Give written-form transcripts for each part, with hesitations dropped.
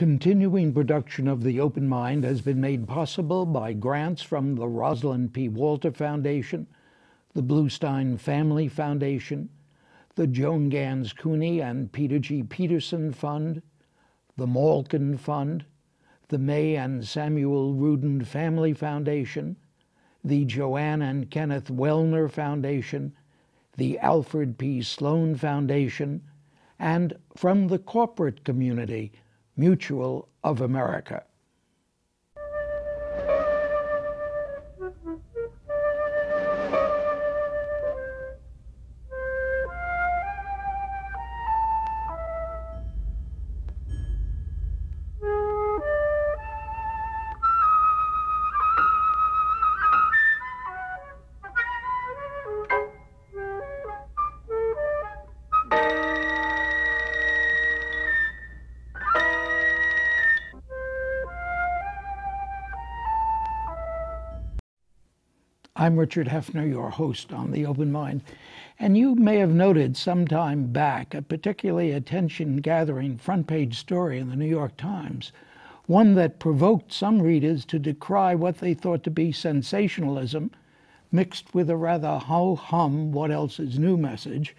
Continuing production of The Open Mind has been made possible by grants from the Rosalind P. Walter Foundation, the Bluestein Family Foundation, the Joan Gans Cuny and Peter G. Peterson Fund, the Malkin Fund, the May and Samuel Rudin Family Foundation, the Joanne and Kenneth Wellner Foundation, the Alfred P. Sloan Foundation, and from the corporate community, Mutual of America. I'm Richard Heffner, your host on The Open Mind, and you may have noted some time back a particularly attention-gathering front-page story in the New York Times, one that provoked some readers to decry what they thought to be sensationalism, mixed with a rather ho-hum what else is new message,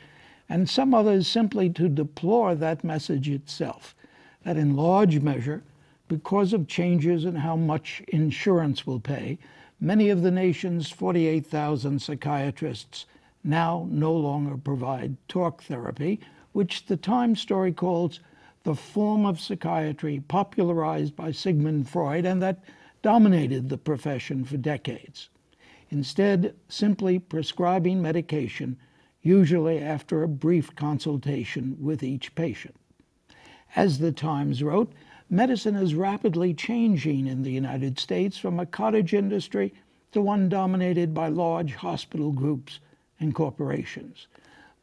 and some others simply to deplore that message itself, that in large measure, because of changes in how much insurance will pay, many of the nation's 48,000 psychiatrists now no longer provide talk therapy, which the Times story calls the form of psychiatry popularized by Sigmund Freud and that dominated the profession for decades. Instead, simply prescribing medication, usually after a brief consultation with each patient. As the Times wrote, medicine is rapidly changing in the United States from a cottage industry to one dominated by large hospital groups and corporations.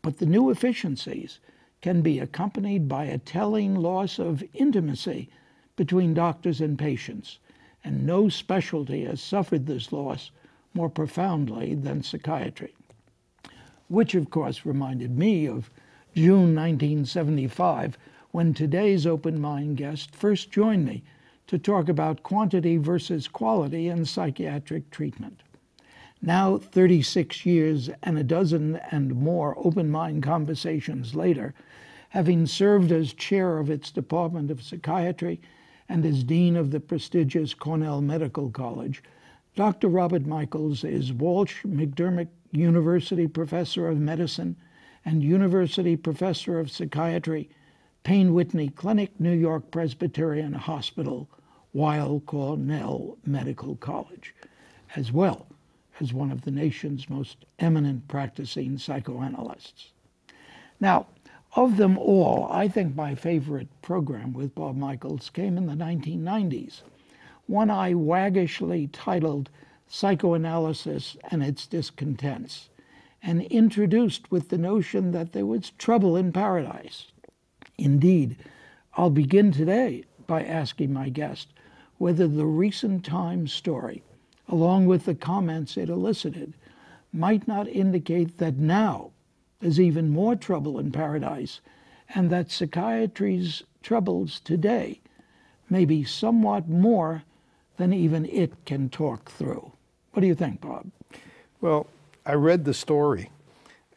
But the new efficiencies can be accompanied by a telling loss of intimacy between doctors and patients, and no specialty has suffered this loss more profoundly than psychiatry. Which, of course, reminded me of June 1975, when today's Open Mind guest first joined me to talk about quantity versus quality in psychiatric treatment. Now, 36 years and a dozen and more Open Mind conversations later, having served as chair of its Department of Psychiatry and as dean of the prestigious Cornell Medical College, Dr. Robert Michels is Walsh McDermott University Professor of Medicine and University Professor of Psychiatry, Payne Whitney Clinic, New York Presbyterian Hospital, Weill Cornell Medical College, as well as one of the nation's most eminent practicing psychoanalysts. Now, of them all, I think my favorite program with Bob Michels came in the 1990s, one I waggishly titled Psychoanalysis and Its Discontents, and introduced with the notion that there was trouble in paradise. Indeed, I'll begin today by asking my guest whether the recent Times story, along with the comments it elicited, might not indicate that now there's even more trouble in paradise, and that psychiatry's troubles today may be somewhat more than even it can talk through. What do you think, Bob? Well, I read the story,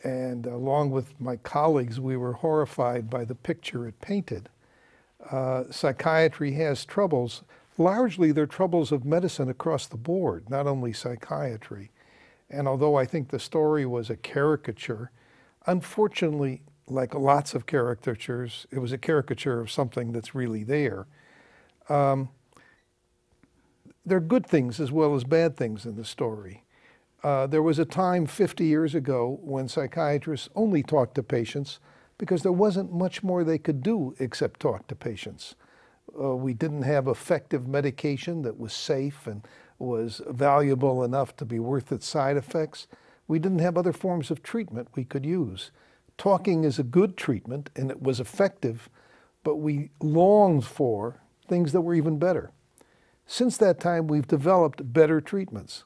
and along with my colleagues, we were horrified by the picture it painted. Psychiatry has troubles. Largely, they're troubles of medicine across the board, not only psychiatry. And although I think the story was a caricature, unfortunately, like lots of caricatures, it was a caricature of something that's really there. There are good things as well as bad things in the story. There was a time 50 years ago when psychiatrists only talked to patients because there wasn't much more they could do except talk to patients. We didn't have effective medication that was safe and was valuable enough to be worth its side effects. We didn't have other forms of treatment we could use. Talking is a good treatment, and it was effective, but we longed for things that were even better. Since that time, we've developed better treatments.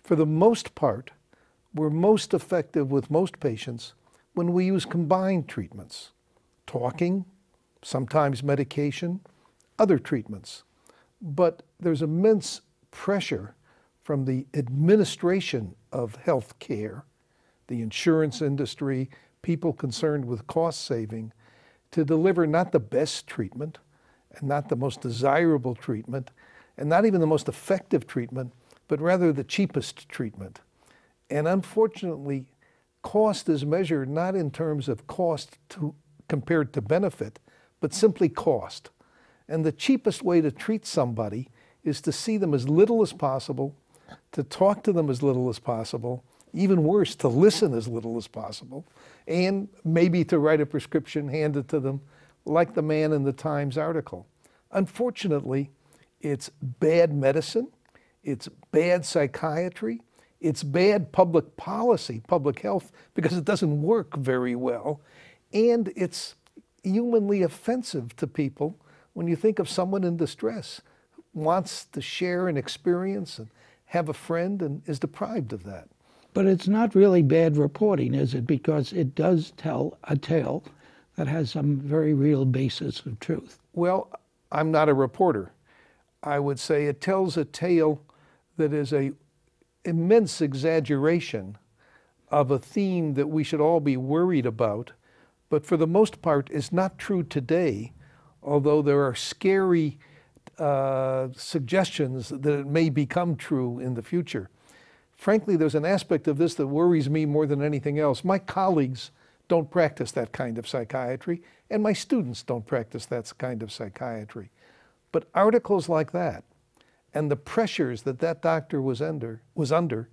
For the most part, we're most effective with most patients when we use combined treatments. Talking, sometimes medication, other treatments. But there's immense pressure from the administration of health care, the insurance industry, people concerned with cost saving, to deliver not the best treatment and not the most desirable treatment and not even the most effective treatment, but rather the cheapest treatment. And unfortunately, cost is measured not in terms of cost compared to benefit, but simply cost. And the cheapest way to treat somebody is to see them as little as possible, to talk to them as little as possible, even worse, to listen as little as possible, and maybe to write a prescription, hand it to them, like the man in the Times article. Unfortunately, it's bad medicine, it's bad psychiatry, it's bad public policy, public health, because it doesn't work very well, and it's humanly offensive to people when you think of someone in distress, wants to share an experience and have a friend and is deprived of that. But it's not really bad reporting, is it? Because it does tell a tale that has some very real basis of truth. Well, I'm not a reporter. I would say it tells a tale that is an immense exaggeration of a theme that we should all be worried about, but for the most part is not true today, although there are scary suggestions that it may become true in the future. Frankly, there's an aspect of this that worries me more than anything else. My colleagues don't practice that kind of psychiatry, and my students don't practice that kind of psychiatry. But articles like that, and the pressures that that doctor was under,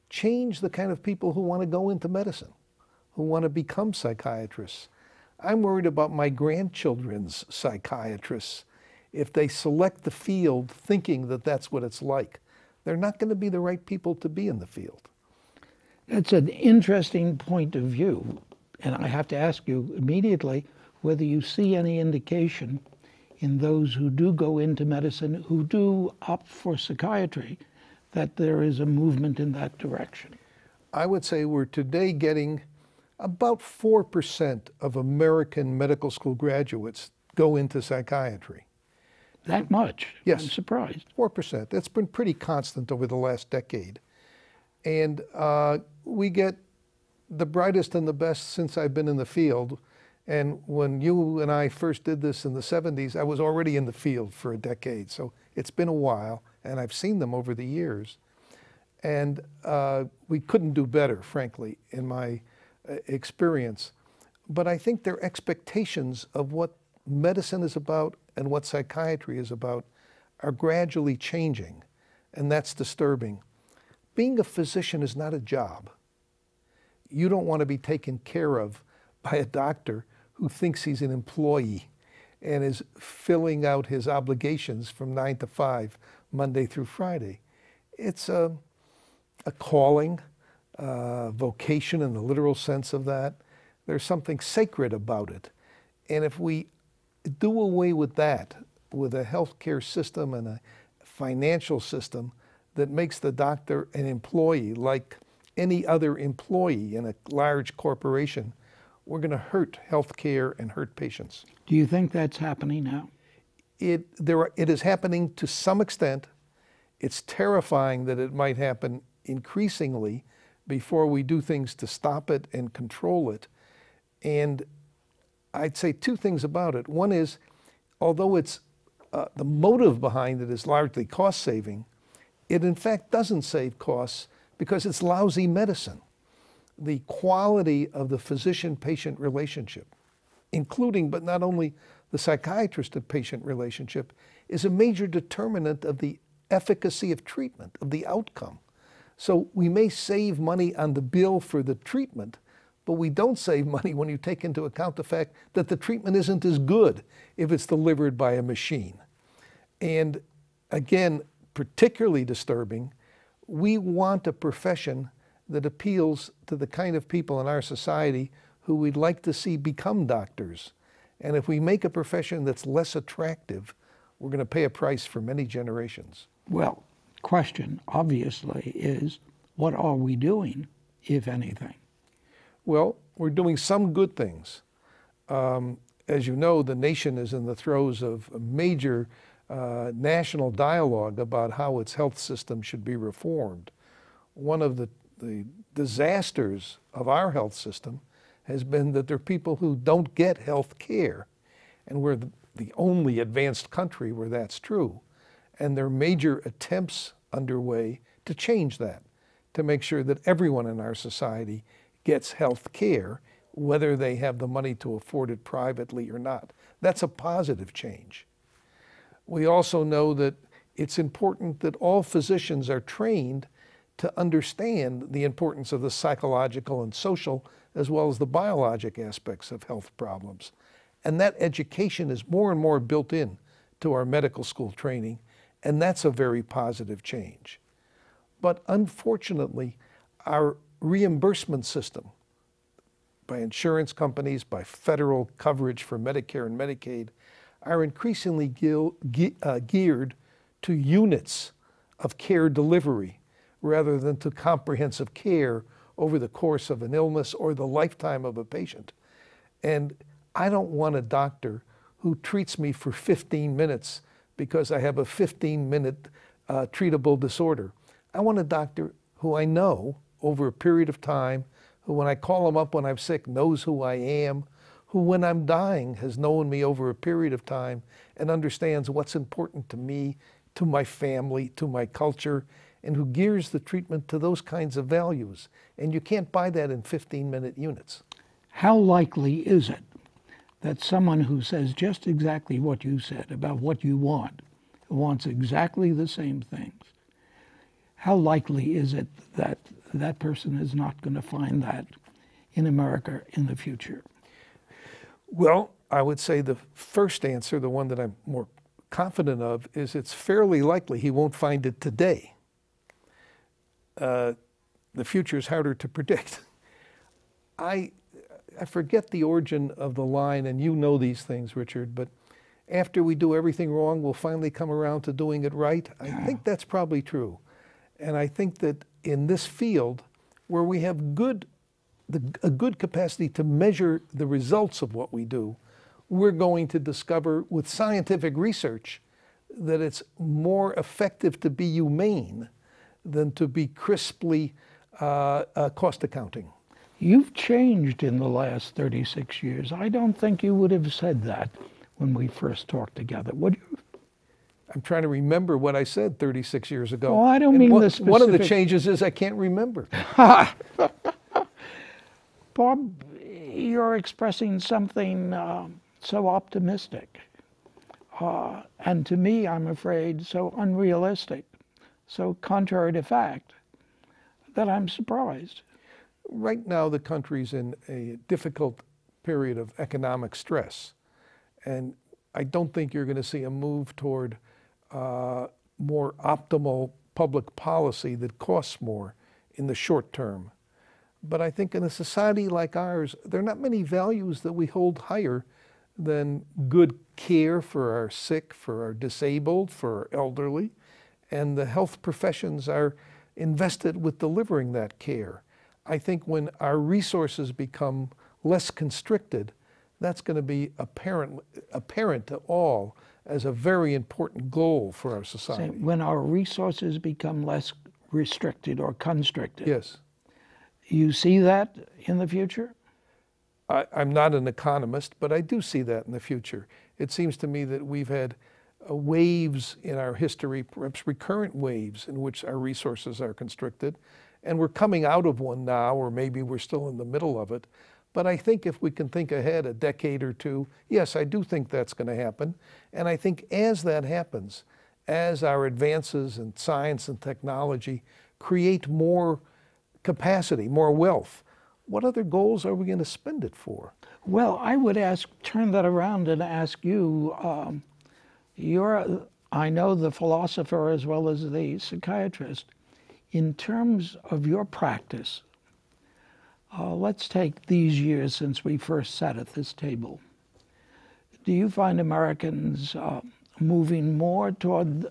change the kind of people who want to go into medicine, who want to become psychiatrists. I'm worried about my grandchildren's psychiatrists. If they select the field thinking that that's what it's like, they're not going to be the right people to be in the field. That's an interesting point of view. And I have to ask you immediately whether you see any indication in those who do go into medicine, who do opt for psychiatry, that there is a movement in that direction. I would say we're today getting about 4% of American medical school graduates go into psychiatry. That much? Yes. I'm surprised. 4%. That's been pretty constant over the last decade. And we get the brightest and the best since I've been in the field. And when you and I first did this in the 70s, I was already in the field for a decade. So it's been a while, and I've seen them over the years. And we couldn't do better, frankly, in my experience. But I think their expectations of what medicine is about and what psychiatry is about are gradually changing, and that's disturbing. Being a physician is not a job. You don't want to be taken care of by a doctor who thinks he's an employee and is filling out his obligations from 9 to 5, Monday through Friday. It's a calling, vocation in the literal sense of that. There's something sacred about it. And if we do away with that, with a healthcare system and a financial system that makes the doctor an employee like any other employee in a large corporation, we're going to hurt healthcare and hurt patients. Do you think that's happening now? It is happening to some extent. It's terrifying that it might happen increasingly before we do things to stop it and control it. And I'd say two things about it. One is, although it's the motive behind it is largely cost saving, it in fact doesn't save costs because it's lousy medicine. The quality of the physician-patient relationship, including but not only the psychiatrist-to-patient relationship, is a major determinant of the efficacy of treatment, of the outcome. So we may save money on the bill for the treatment, but we don't save money when you take into account the fact that the treatment isn't as good if it's delivered by a machine. And again, particularly disturbing, we want a profession that appeals to the kind of people in our society who we'd like to see become doctors. And if we make a profession that's less attractive, we're going to pay a price for many generations. Well, question obviously is, what are we doing, if anything? Well, we're doing some good things. as you know, the nation is in the throes of a major national dialogue about how its health system should be reformed. One of the disasters of our health system has been that there are people who don't get health care, and we're the only advanced country where that's true. And there are major attempts underway to change that, to make sure that everyone in our society gets health care, whether they have the money to afford it privately or not. That's a positive change. We also know that it's important that all physicians are trained to understand the importance of the psychological and social as well as the biologic aspects of health problems. And that education is more and more built in to our medical school training, and that's a very positive change. But unfortunately, our reimbursement system by insurance companies, by federal coverage for Medicare and Medicaid, are increasingly geared to units of care delivery rather than to comprehensive care over the course of an illness or the lifetime of a patient. And I don't want a doctor who treats me for 15 minutes because I have a 15-minute treatable disorder. I want a doctor who I know over a period of time, who when I call him up when I'm sick knows who I am, who when I'm dying has known me over a period of time and understands what's important to me, to my family, to my culture, and who gears the treatment to those kinds of values. And you can't buy that in 15-minute units. How likely is it that someone who says just exactly what you said about what you want, wants exactly the same things, how likely is it that that person is not going to find that in America in the future? Well, I would say the first answer, the one that I'm more confident of, is it's fairly likely he won't find it today. The future is harder to predict. I forget the origin of the line, and you know these things, Richard, but after we do everything wrong, we'll finally come around to doing it right. I think that's probably true. And I think that in this field, where we have a good capacity to measure the results of what we do, we're going to discover with scientific research that it's more effective to be humane than to be crisply cost accounting. You've changed in the last 36 years. I don't think you would have said that when we first talked together, would you? I'm trying to remember what I said 36 years ago. Oh, I don't mean the specific... One of the changes is I can't remember. Bob, you're expressing something so optimistic. And to me, I'm afraid, so unrealistic, so contrary to fact, that I'm surprised. Right now, the country's in a difficult period of economic stress. And I don't think you're going to see a move toward more optimal public policy that costs more in the short term. But I think in a society like ours, there are not many values that we hold higher than good care for our sick, for our disabled, for our elderly. And the health professions are invested with delivering that care. I think when our resources become less constricted, that's going to be apparent to all as a very important goal for our society. When our resources become less restricted or constricted. Yes. You see that in the future? I'm not an economist, but I do see that in the future. It seems to me that we've had waves in our history, perhaps recurrent waves, in which our resources are constricted. And we're coming out of one now, or maybe we're still in the middle of it. But I think if we can think ahead a decade or two, yes, I do think that's going to happen. And I think as that happens, as our advances in science and technology create more capacity, more wealth, what other goals are we going to spend it for? Well, I would turn that around and ask you, I know the philosopher as well as the psychiatrist. In terms of your practice, let's take these years since we first sat at this table. Do you find Americans moving more toward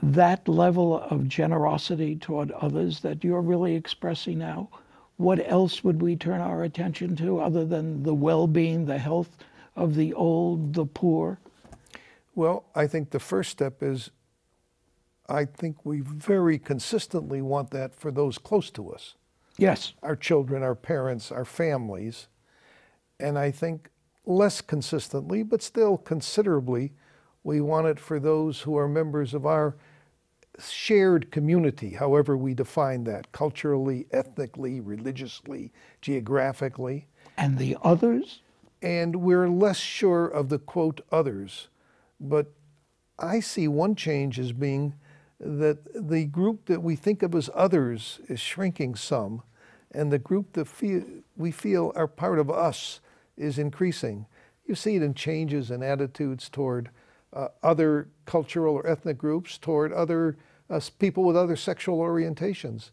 that level of generosity toward others that you're really expressing now? What else would we turn our attention to other than the well-being, the health of the old, the poor? Well, I think the first step is I think we very consistently want that for those close to us. Yes. Our children, our parents, our families. And I think less consistently, but still considerably, we want it for those who are members of our shared community, however we define that, culturally, ethnically, religiously, geographically. And the others? And we're less sure of the quote others. But I see one change as being that the group that we think of as others is shrinking some, and the group that we feel are part of us is increasing. You see it in changes in attitudes toward other cultural or ethnic groups, toward other people with other sexual orientations.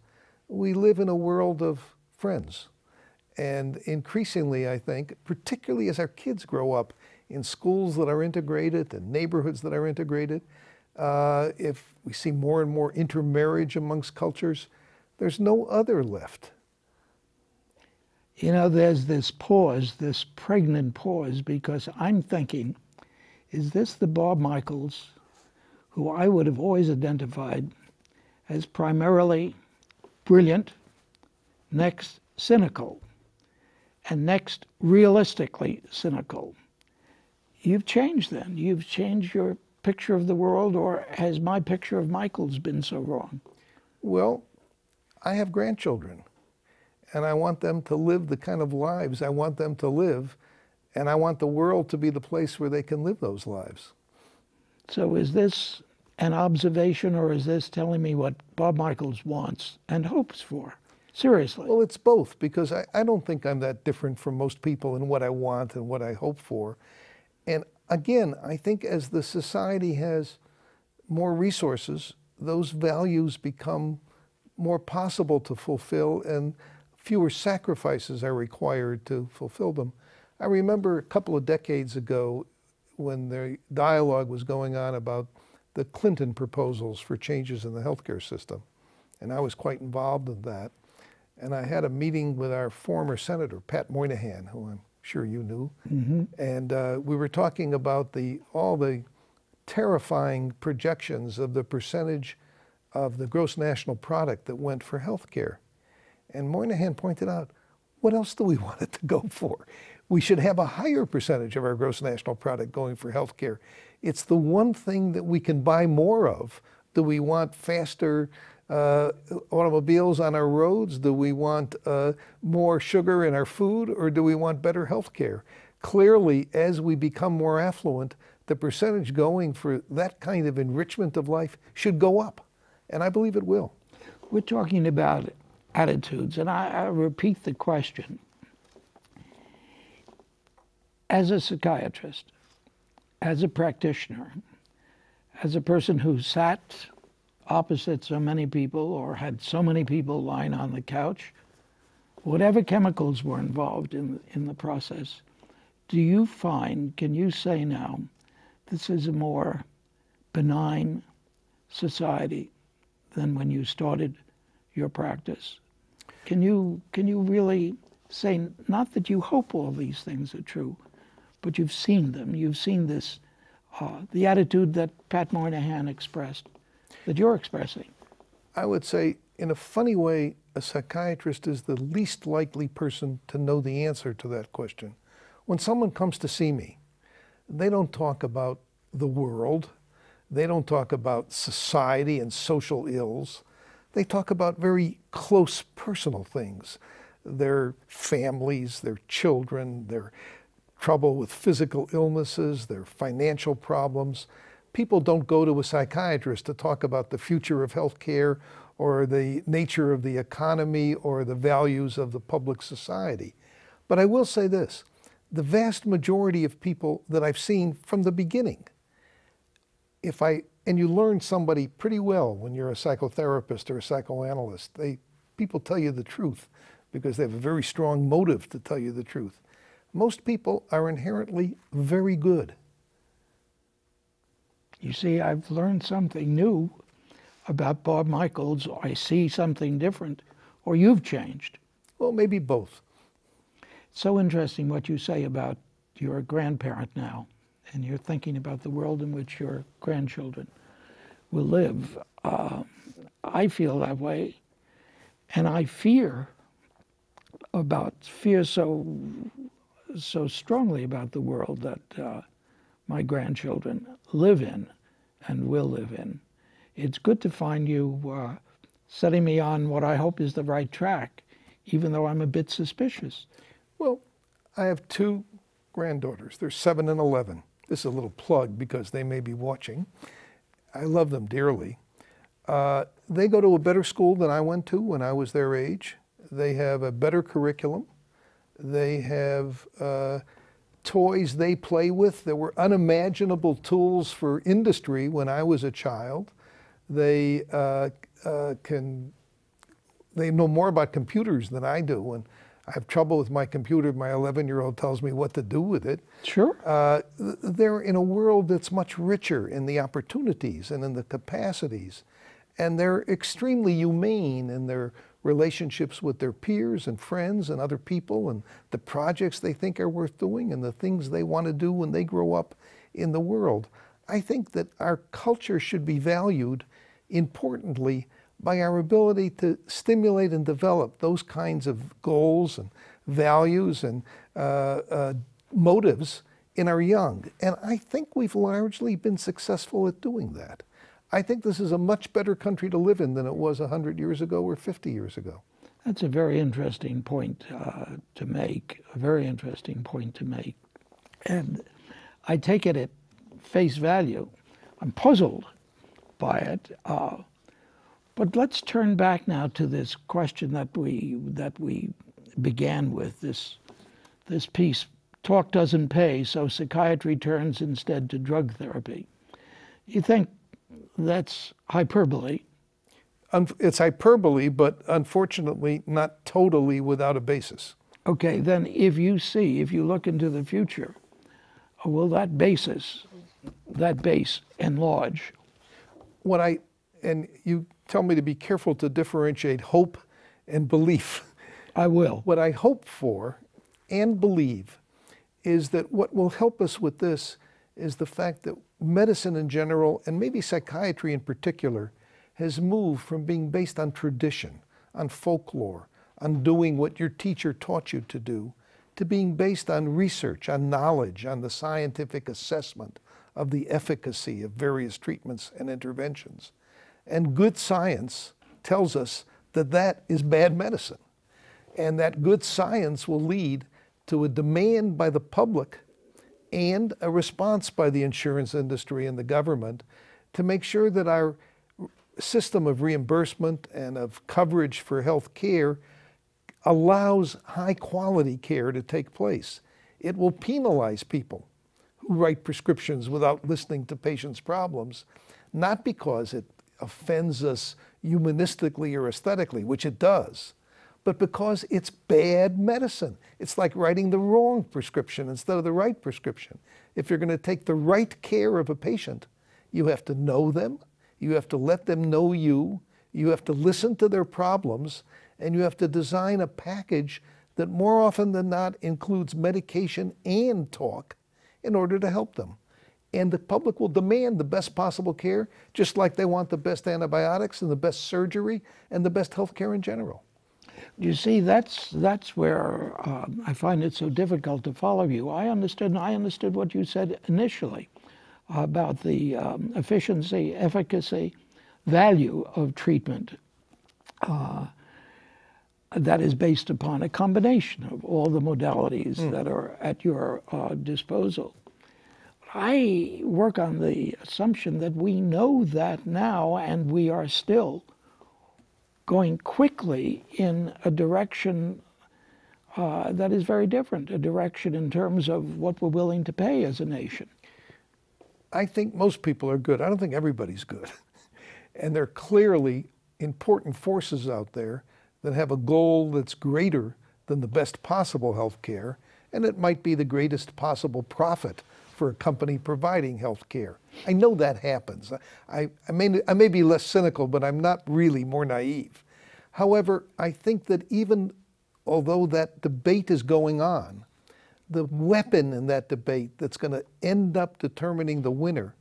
We live in a world of friends. And increasingly, I think, particularly as our kids grow up in schools that are integrated and neighborhoods that are integrated, if we see more and more intermarriage amongst cultures, there's no other left. You know, there's this pause, this pregnant pause, because I'm thinking, is this the Bob Michels who I would have always identified as primarily brilliant, next cynical, and next realistically cynical? You've changed then. You've changed your picture of the world, or has my picture of Michels been so wrong? Well, I have grandchildren, and I want them to live the kind of lives I want them to live, and I want the world to be the place where they can live those lives. So is this an observation, or is this telling me what Bob Michels wants and hopes for? Seriously. Well, it's both, because I don't think I'm that different from most people in what I want and what I hope for. And again, I think as the society has more resources, those values become more possible to fulfill, and fewer sacrifices are required to fulfill them. I remember a couple of decades ago when the dialogue was going on about the Clinton proposals for changes in the healthcare system. And I was quite involved in that. And I had a meeting with our former Senator, Pat Moynihan, who I'm sure you knew. Mm-hmm. And we were talking about all the terrifying projections of the percentage of the gross national product that went for healthcare. And Moynihan pointed out, what else do we want it to go for? We should have a higher percentage of our gross national product going for healthcare. It's the one thing that we can buy more of. Do we want faster automobiles on our roads? Do we want more sugar in our food, or do we want better health care? Clearly, as we become more affluent, the percentage going for that kind of enrichment of life should go up, and I believe it will. We're talking about attitudes, and I repeat the question. As a psychiatrist, as a practitioner, as a person who sat opposite so many people or had so many people lying on the couch, whatever chemicals were involved in the process, do you find, can you say now, this is a more benign society than when you started your practice? Can you really say, not that you hope all these things are true, but you've seen them, you've seen this, the attitude that Pat Moynihan expressed, that you're expressing? I would say, in a funny way, a psychiatrist is the least likely person to know the answer to that question. When someone comes to see me, they don't talk about the world, they don't talk about society and social ills, they talk about very close personal things, their families, their children, their trouble with physical illnesses, their financial problems. People don't go to a psychiatrist to talk about the future of healthcare or the nature of the economy or the values of the public society. But I will say this, the vast majority of people that I've seen from the beginning, and you learn somebody pretty well when you're a psychotherapist or a psychoanalyst, people tell you the truth because they have a very strong motive to tell you the truth. Most people are inherently very good. You see, I've learned something new about Bob Michels. I see something different, or you've changed. Well, maybe both. It's so interesting what you say about you're a grandparent now, and you're thinking about the world in which your grandchildren will live. I feel that way, and I fear so strongly about the world that my grandchildren live in and will live in. It's good to find you setting me on what I hope is the right track, even though I'm a bit suspicious. Well, I have two granddaughters. They're 7 and 11. This is a little plug because they may be watching. I love them dearly. They go to a better school than I went to when I was their age. They have a better curriculum. They have toys they play with. There were unimaginable tools for industry when I was a child. They know more about computers than I do. And I have trouble with my computer. My 11-year-old tells me what to do with it. Sure. They're in a world that's much richer in the opportunities and in the capacities. And they're extremely humane in their relationships with their peers and friends and other people, and the projects they think are worth doing and the things they want to do when they grow up in the world. I think that our culture should be valued, importantly, by our ability to stimulate and develop those kinds of goals and values and motives in our young. And I think we've largely been successful at doing that. I think this is a much better country to live in than it was 100 years ago or 50 years ago. That's a very interesting point to make, a very interesting point to make. And I take it at face value. I'm puzzled by it. But let's turn back now to this question that we began with, this piece. Talk doesn't pay, so psychiatry turns instead to drug therapy. You think that's hyperbole? It's hyperbole, but unfortunately not totally without a basis. Okay, then if you look into the future, will that base enlarge? And you tell me to be careful to differentiate hope and belief. I will. What I hope for and believe is that what will help us with this is the fact that medicine in general, and maybe psychiatry in particular, has moved from being based on tradition, on folklore, on doing what your teacher taught you to do, to being based on research, on knowledge, on the scientific assessment of the efficacy of various treatments and interventions. And good science tells us that that is bad medicine. And that good science will lead to a demand by the public and a response by the insurance industry and the government to make sure that our system of reimbursement and of coverage for health care allows high quality care to take place. It will penalize people who write prescriptions without listening to patients' problems, not because it offends us humanistically or aesthetically, which it does, but because it's bad medicine. It's like writing the wrong prescription instead of the right prescription. If you're going to take the right care of a patient, you have to know them, you have to let them know you have to listen to their problems, and you have to design a package that more often than not includes medication and talk in order to help them. And the public will demand the best possible care, just like they want the best antibiotics and the best surgery and the best health care in general. You see, that's where I find it so difficult to follow you. I understood what you said initially about the efficiency, efficacy, value of treatment that is based upon a combination of all the modalities that are at your disposal. I work on the assumption that we know that now, and we are still going quickly in a direction that is very different, a direction in terms of what we're willing to pay as a nation. I think most people are good. I don't think everybody's good. And there are clearly important forces out there that have a goal that's greater than the best possible health care, and it might be the greatest possible profit for a company providing health care. I know that happens. I may be less cynical, but I'm not really more naive. However, I think that even although that debate is going on, The weapon in that debate that's going to end up determining the winner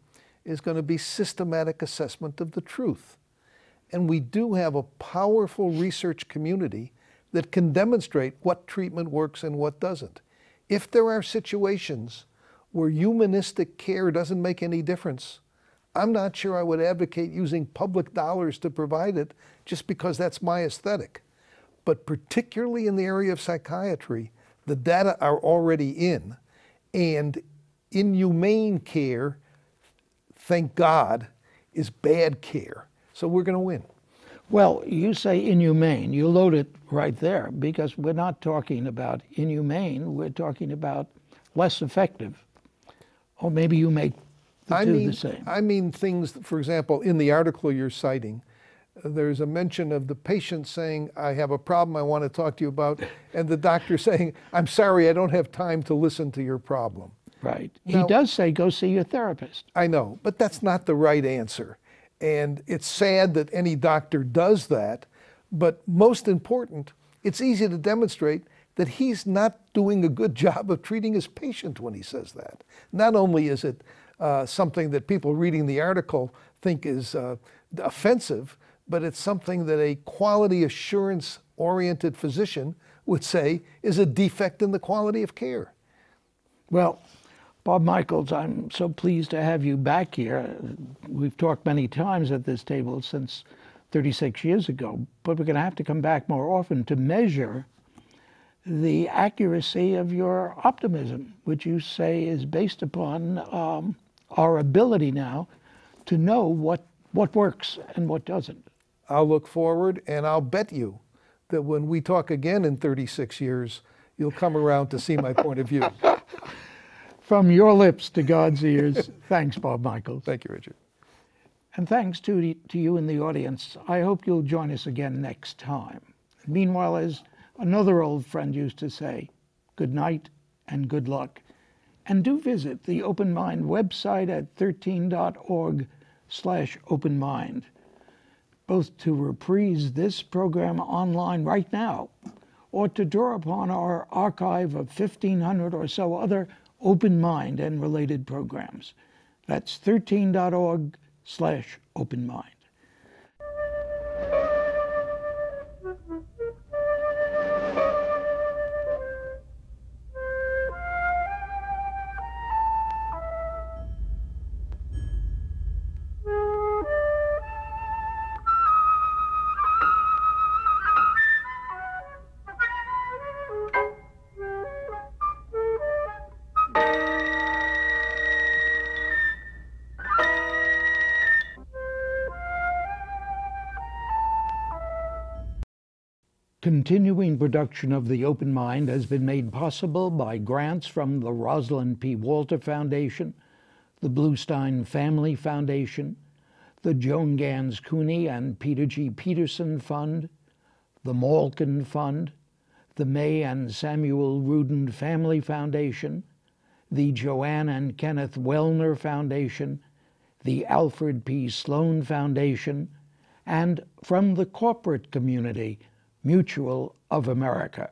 is going to be systematic assessment of the truth. And we do have a powerful research community that can demonstrate what treatment works and what doesn't. If there are situations where humanistic care doesn't make any difference, I'm not sure I would advocate using public dollars to provide it just because that's my aesthetic. But particularly in the area of psychiatry, the data are already in, and inhumane care, thank God, is bad care. So we're going to win. Well, you say inhumane. You load it right there, because we're not talking about inhumane. We're talking about less effective. Or maybe you make the same. I mean things, for example, in the article you're citing, there's a mention of the patient saying, I have a problem I want to talk to you about, and the doctor saying, I'm sorry, I don't have time to listen to your problem. Right. Now, he does say, go see your therapist. I know, but that's not the right answer. And it's sad that any doctor does that, but most important, it's easy to demonstrate that he's not doing a good job of treating his patient when he says that. Not only is it something that people reading the article think is offensive, but it's something that a quality assurance-oriented physician would say is a defect in the quality of care. Well, Bob Michels, I'm so pleased to have you back here. We've talked many times at this table since 36 years ago, but we're going to have to come back more often to measure the accuracy of your optimism, which you say is based upon our ability now to know what works and what doesn't. I'll look forward, and I'll bet you that when we talk again in 36 years, you'll come around to see my point of view. From your lips to God's ears, thanks, Bob Michels. Thank you, Richard. And thanks to you in the audience. I hope you'll join us again next time. Meanwhile, as another old friend used to say, good night and good luck. And do visit the Open Mind website at 13.org/openmind, both to reprise this program online right now, or to draw upon our archive of 1,500 or so other Open Mind and related programs. That's 13.org/openmind. Continuing production of The Open Mind has been made possible by grants from the Rosalind P. Walter Foundation, the Bluestein Family Foundation, the Joan Gans Cuny and Peter G. Peterson Fund, the Malkin Fund, the May and Samuel Rudin Family Foundation, the Joanne and Kenneth Wellner Foundation, the Alfred P. Sloan Foundation, and from the corporate community, Mutual of America.